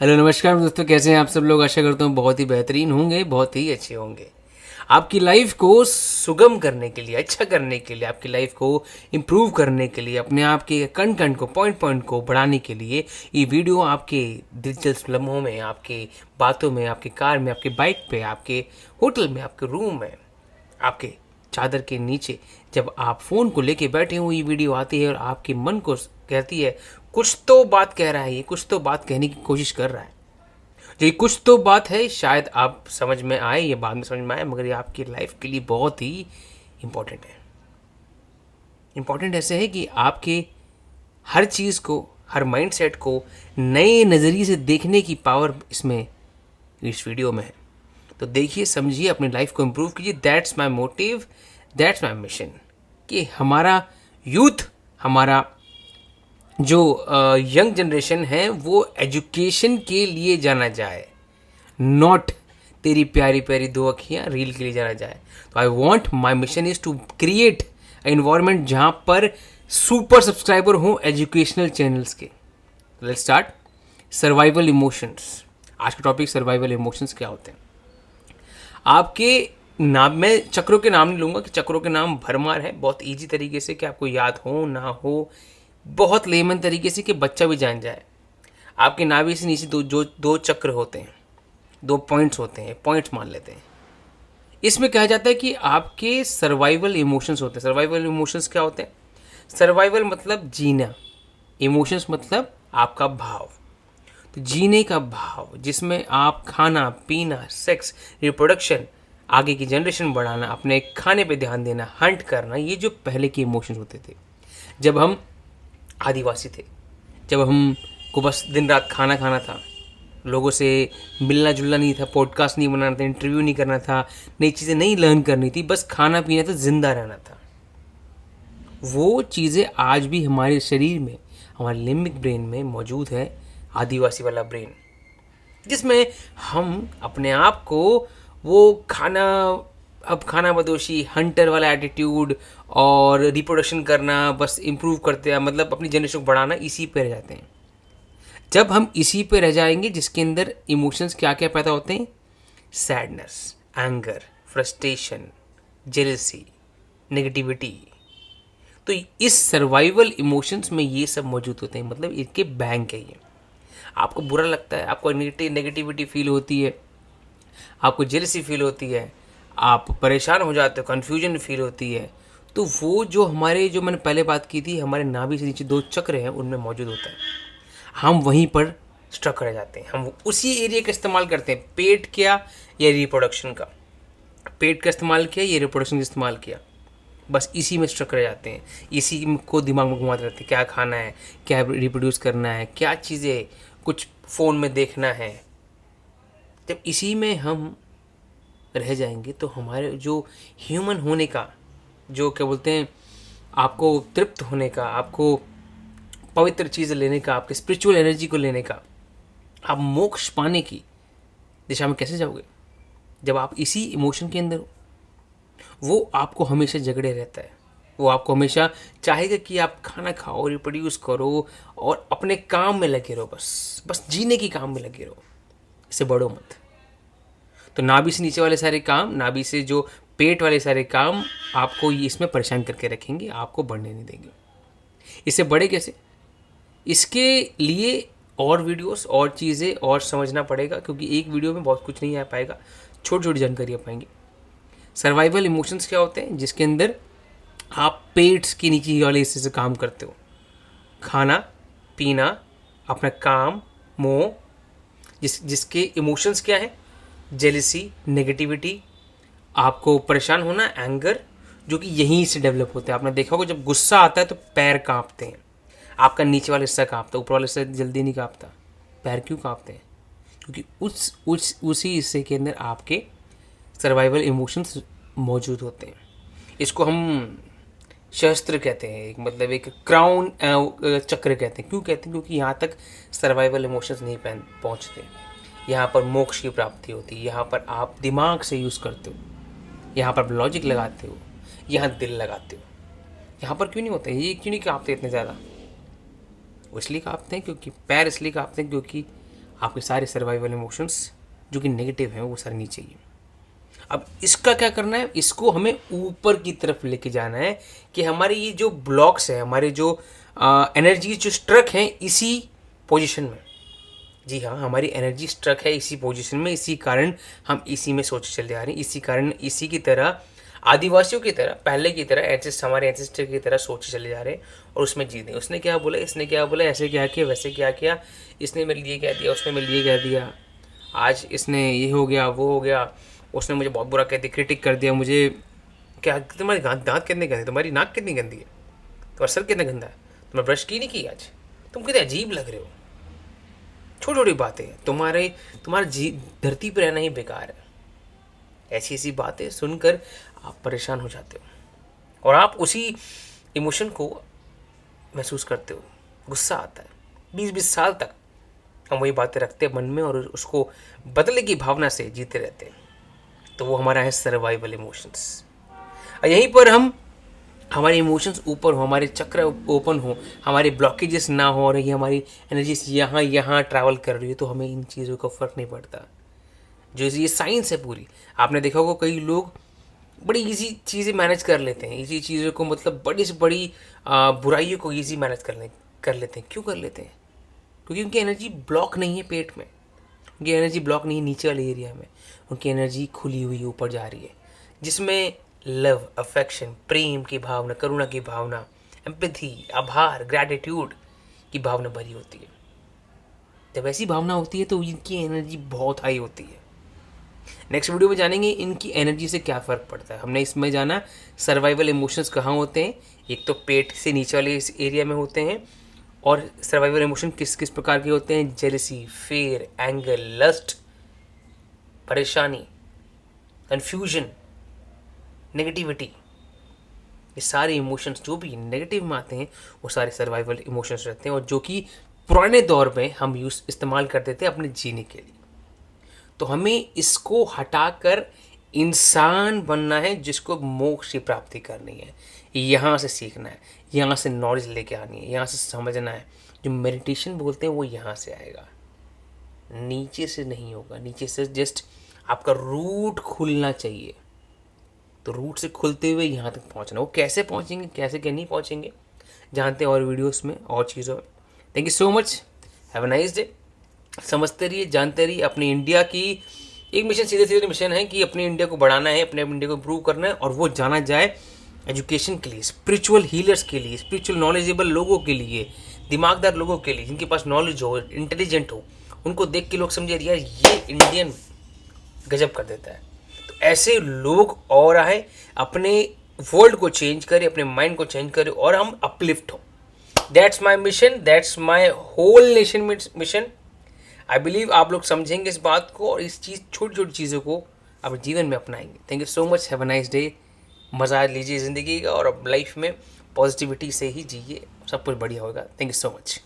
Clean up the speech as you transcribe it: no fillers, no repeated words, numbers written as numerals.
Hello नमस्कार दोस्तों, कैसे हैं आप सब लोग। आशा करता हूँ बहुत ही बेहतरीन होंगे, बहुत ही अच्छे होंगे। आपकी लाइफ को सुगम करने के लिए, अच्छा करने के लिए, आपकी लाइफ को इम्प्रूव करने के लिए, अपने आप के कंटेंट को, पॉइंट पॉइंट को बढ़ाने के लिए ये वीडियो आपके दिलचस्प लम्हों में, आपके बातों में, आपकी कार में, आपके बाइक पे, आपके होटल में, आपके रूम में, आपके चादर के नीचे जब आप फ़ोन को लेके बैठे हो, ये वीडियो आती है और आपके मन को कहती है कुछ तो बात कह रहा है, ये कुछ तो बात कहने की कोशिश कर रहा है। जो ये कुछ तो बात है, शायद आप समझ में आए, ये बाद में समझ में आए, मगर ये आपकी लाइफ के लिए बहुत ही इम्पोर्टेंट है। इम्पोर्टेंट ऐसे है कि आपके हर चीज़ को, हर माइंडसेट को नए नज़रिए से देखने की पावर इसमें, इस वीडियो में है। तो देखिए, समझिए, अपनी लाइफ को इम्प्रूव कीजिए। That's my motive, that's my mission, कि हमारा यूथ, हमारा जो यंग जनरेशन है वो एजुकेशन के लिए जाना जाए, नॉट तेरी प्यारी प्यारी दो अखियाँ रील के लिए जाना जाए। तो I want, my mission is to create environment जहाँ पर सुपर सब्सक्राइबर हों एजुकेशनल चैनल्स के। Let's start. सर्वाइवल इमोशंस, आज का टॉपिक सर्वाइवल इमोशंस क्या होते हैं। आपके नाम, मैं चक्रों के नाम नहीं लूँगा कि चक्रों के नाम भरमार है, बहुत ईजी तरीके से कि आपको याद हो ना हो, बहुत लेमन तरीके से कि बच्चा भी जान जाए। आपके नाभि से नीचे दो चक्र होते हैं, दो पॉइंट्स होते हैं, पॉइंट्स मान लेते हैं। इसमें कहा जाता है कि आपके सर्वाइवल इमोशंस होते हैं। सर्वाइवल इमोशंस क्या होते हैं? सर्वाइवल मतलब जीना, इमोशंस मतलब आपका भाव। तो जीने का भाव, जिसमें आप खाना पीना, सेक्स, रिप्रोडक्शन, आगे की जनरेशन बढ़ाना, अपने खाने पे ध्यान देना, हंट करना, ये जो पहले के इमोशंस होते थे जब हम आदिवासी थे, जब हम को बस दिन रात खाना खाना था, लोगों से मिलना जुलना नहीं था, पॉडकास्ट नहीं बनाना था, इंटरव्यू नहीं करना था, नई चीज़ें नहीं लर्न करनी थी, बस खाना पीना था, जिंदा रहना था। वो चीज़ें आज भी हमारे शरीर में, हमारे लिम्बिक ब्रेन में मौजूद है, आदिवासी वाला ब्रेन, जिसमें हम अपने आप को वो खाना, अब खाना बदोशी, हंटर वाला एटीट्यूड और रिप्रोडक्शन करना, बस इम्प्रूव करते हैं, मतलब अपनी जनरेशन को बढ़ाना, इसी पे रह जाते हैं। जब हम इसी पे रह जाएंगे, जिसके अंदर इमोशंस क्या क्या पैदा होते हैं, sadness, anger, frustration, jealousy, negativity, तो इस सर्वाइवल इमोशंस में ये सब मौजूद होते हैं, मतलब इनके बैंक है ये। आपको बुरा लगता है, आपको नेगेटिविटी फील होती है, आपको जेलसी फील होती है, आप परेशान हो जाते हो, कन्फ्यूजन फील होती है, तो वो जो हमारे, जो मैंने पहले बात की थी, हमारे नाभि से नीचे दो चक्र हैं, उनमें मौजूद होता है। हम वहीं पर स्ट्रक रह जाते हैं, हम उसी एरिया का इस्तेमाल करते हैं। पेट किया या रिप्रोडक्शन का, पेट का इस्तेमाल किया या रिप्रोडक्शन का इस्तेमाल किया, बस इसी में स्ट्रक रह जाते हैं, इसी को दिमाग में घुमाते रहते हैं। क्या खाना है, क्या रिप्रोड्यूस करना है, क्या चीज़ें, कुछ फ़ोन में देखना है। जब इसी में हम रह जाएंगे तो हमारे जो ह्यूमन होने का, जो क्या बोलते हैं, आपको तृप्त होने का, आपको पवित्र चीज़ लेने का, आपके स्पिरिचुअल एनर्जी को लेने का, आप मोक्ष पाने की दिशा में कैसे जाओगे जब आप इसी इमोशन के अंदर हो। वो आपको हमेशा जगड़े रहता है, वो आपको हमेशा चाहेगा कि आप खाना खाओ, रिप्रोड्यूस करो और अपने काम में लगे रहो, बस बस जीने की काम में लगे रहो, इससे बढ़ो मत। तो नाभि से नीचे वाले सारे काम, नाभि से जो पेट वाले सारे काम आपको ये इसमें परेशान करके रखेंगे, आपको बढ़ने नहीं देंगे। इससे बढ़े कैसे? इसके लिए और वीडियोस, और चीज़ें और समझना पड़ेगा, क्योंकि एक वीडियो में बहुत कुछ नहीं आ पाएगा, छोटी छोटी जानकारी आ पाएंगी। सर्वाइवल इमोशंस क्या होते हैं? जिसके अंदर आप पेट के नीचे वाले हिस्से से काम करते हो, खाना पीना, अपना काम, मोह, जिसके इमोशंस क्या है, जेलिसी, नेगेटिविटी, आपको परेशान होना, एंगर, जो कि यहीं से डेवलप होता है। आपने देखा होगा जब गुस्सा आता है तो पैर कांपते हैं, आपका नीचे वाला हिस्सा कांपता है, ऊपर वाला हिस्सा जल्दी नहीं कांपता। पैर क्यों कांपते हैं? क्योंकि उसी हिस्से के अंदर आपके सर्वाइवल इमोशंस मौजूद होते हैं। इसको हम शस्त्र कहते हैं, एक मतलब एक क्राउन चक्र कहते हैं। क्यों कहते हैं? क्योंकि यहाँ तक सर्वाइवल इमोशंस नहीं पहुँचते। यहाँ पर मोक्ष की प्राप्ति होती है, यहाँ पर आप दिमाग से यूज़ करते हो, यहाँ पर लॉजिक लगाते हो, यहाँ दिल लगाते हो। यहाँ पर क्यों नहीं होता? ये क्यों नहीं काँपते इतने ज़्यादा? वो इसलिए काँपते हैं क्योंकि पैर इसलिए काँपते हैं क्योंकि आपके सारे सर्वाइवल इमोशंस जो कि नेगेटिव हैं वो सारे नीचे ही। अब इसका क्या करना है, इसको हमें ऊपर की तरफ लेके जाना है कि हमारे ये जो ब्लॉक्स है, हमारे जो एनर्जी जो स्ट्रक हैं इसी पोजीशन में। जी हाँ, हमारी एनर्जी स्ट्रक है इसी पोजीशन में, इसी कारण हम इसी में सोच चले जा रहे हैं, इसी कारण इसी की तरह आदिवासियों की तरह, पहले की तरह हमारे एंसेस्टर की तरह सोच चले जा रहे हैं और उसमें जी नहीं। उसने क्या बोला, इसने क्या बोला, ऐसे क्या किया, वैसे क्या किया, इसने मेरे लिए क्या दिया, उसने मेरे लिए क्या दिया, आज इसने ये हो गया, वो हो गया, उसने मुझे बहुत बुरा कह दिया, क्रिटिक कर दिया मुझे। क्या तुम्हारे दांत कितने गंदे, तुम्हारी नाक कितनी गंदी है, तुम्हारा सर कितना गंदा है, तुमने ब्रश की नहीं की आज, तुम कितने अजीब लग रहे हो। छोटी छोटी बातें, तुम्हारा धरती पर रहना ही बेकार है। ऐसी ऐसी बातें सुनकर आप परेशान हो जाते हो और आप उसी इमोशन को महसूस करते हो। गुस्सा आता है, 20-20 साल तक हम वही बातें रखते हैं मन में और उसको बदलने की भावना से जीते रहते हैं। तो वो हमारा है सर्वाइवल इमोशंस। यहीं पर हम हमारे इमोशंस ऊपर हो, हमारे चक्र ओपन हो, हमारे ब्लॉकेजेस ना हो और ये हमारी एनर्जीज यहाँ ट्रैवल कर रही है, तो हमें इन चीज़ों का फ़र्क नहीं पड़ता। जो ये साइंस है पूरी, आपने देखा होगा कई लोग बड़ी इजी चीज़ें मैनेज कर लेते हैं, इजी चीज़ों को मतलब बड़ी से बड़ी बुराइयों को इजी मैनेज कर लेते हैं। क्यों कर लेते हैं? क्योंकि उनकी एनर्जी ब्लॉक नहीं है पेट में, उनकी एनर्जी ब्लॉक नहीं है नीचे वाले एरिया में, उनकी एनर्जी खुली हुई ऊपर जा रही है, जिसमें लव, अफेक्शन, प्रेम की भावना, करुणा की भावना, एम्पैथी, आभार, ग्रैटिट्यूड की भावना भरी होती है। जब ऐसी भावना होती है तो इनकी एनर्जी बहुत हाई होती है। नेक्स्ट वीडियो में जानेंगे इनकी एनर्जी से क्या फ़र्क पड़ता है। हमने इसमें जाना सर्वाइवल इमोशंस कहाँ होते हैं, एक तो पेट से नीचे वाले इस एरिया में होते हैं, और सर्वाइवल इमोशन किस किस प्रकार के होते हैं, जेलसी, फेयर, एंगर, लस्ट, परेशानी, कन्फ्यूजन, नेगेटिविटी। ये सारे इमोशंस जो भी नेगेटिव में आते हैं वो सारे सर्वाइवल इमोशंस रहते हैं, और जो कि पुराने दौर में हम इस्तेमाल करते थे अपने जीने के लिए। तो हमें इसको हटाकर इंसान बनना है जिसको मोक्ष की प्राप्ति करनी है। यहाँ से सीखना है, यहाँ से नॉलेज लेके आनी है, यहाँ से समझना है। जो मेडिटेशन बोलते हैं वो यहाँ से आएगा, नीचे से नहीं होगा। नीचे से जस्ट आपका रूट खुलना चाहिए, तो रूट से खुलते हुए यहाँ तक पहुँचना। वो कैसे पहुँचेंगे, कैसे क्या नहीं पहुँचेंगे, जानते हैं और वीडियोस में और चीज़ों में। Thank you so much, have a nice day. समझते रहिए, जानते रहिए। अपनी इंडिया की एक मिशन, सीधे सीधे मिशन है कि अपने इंडिया को बढ़ाना है, अपने इंडिया को इम्प्रूव करना है, और वो जाना जाए एजुकेशन के लिए, स्पिरिचुअल हीलर्स के लिए, स्पिरिचुअल नॉलेजेबल लोगों के लिए, दिमागदार लोगों के लिए, जिनके पास नॉलेज हो, इंटेलिजेंट हो, उनको देख के लोग समझे यार ये इंडियन गजब कर देता है। तो ऐसे लोग और आए, अपने वर्ल्ड को चेंज करें, अपने माइंड को चेंज करें और हम अपलिफ्ट हो। That's my mission, that's my whole nation mission. I believe आप लोग समझेंगे इस बात को और इस चीज़ छोटी छोटी चीज़ों को अपने जीवन में अपनाएंगे। Thank you so much, have a nice day. मज़ा लीजिए ज़िंदगी का और अब लाइफ में पॉजिटिविटी से ही जिए, सब कुछ बढ़िया होगा। Thank you so much.